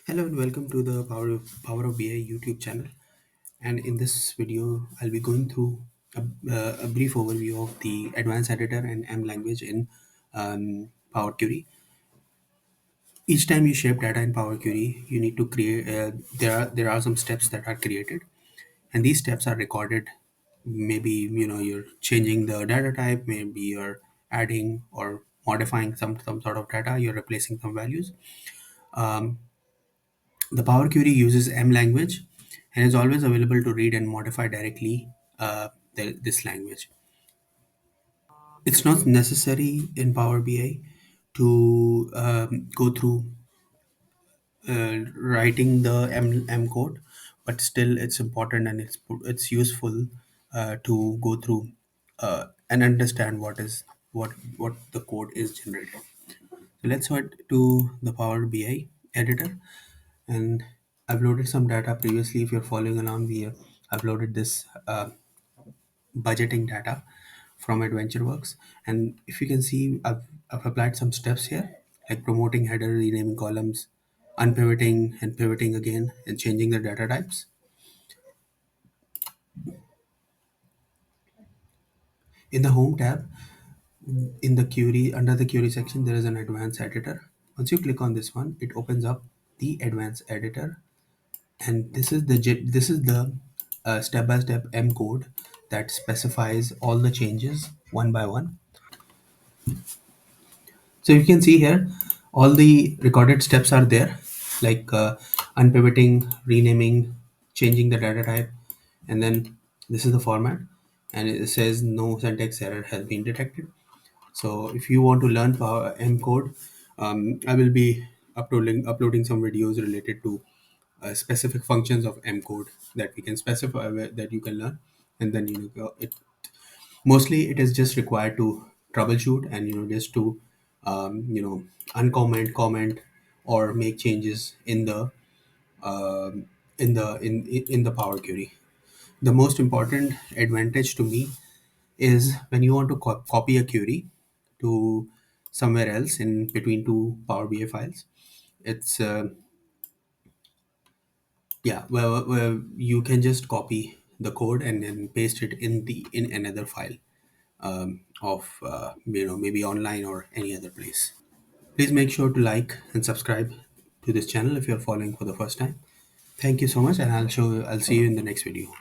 Hello and welcome to the Power of BI YouTube channel. And in this video, I'll be going through a brief overview of the advanced editor and M language in Power Query. Each time you shape data in Power Query, you need to create. There are some steps that are created, and these steps are recorded. Maybe you're changing the data type. Maybe you're adding or modifying some sort of data. You're replacing some values. Um, The Power Query uses M language and is always available to read and modify directly this language. It's not necessary in Power BI to go through writing the M code, but still it's important and it's useful to go through and understand what the code is generating. So let's head to the Power BI editor, and I've loaded some data previously. If you're following along, we have uploaded this budgeting data from AdventureWorks, and if you can see, I've applied some steps here, like promoting header, renaming columns, unpivoting and pivoting again, and changing the data types. In the home tab, in the query, under the query section, there is an advanced editor. Once you click on this one, it opens up the advanced editor, and this is the step-by-step M code that specifies all the changes one by one. So you can see here, all the recorded steps are there, like unpivoting, renaming, changing the data type, and then this is the format, and it says no syntax error has been detected. So if you want to learn Power M code, I will be uploading some videos related to specific functions of M code that we can specify that you can learn, and then it mostly it is just required to troubleshoot and just to uncomment, comment, or make changes in the in the Power Query. The most important advantage to me is when you want to copy a query to somewhere else in between two Power BI files. It's yeah, well, you can just copy the code and then paste it in another file of maybe online or any other place. Please make sure to like and subscribe to this channel if you're following for the first time. Thank you so much, and I'll see you in the next video.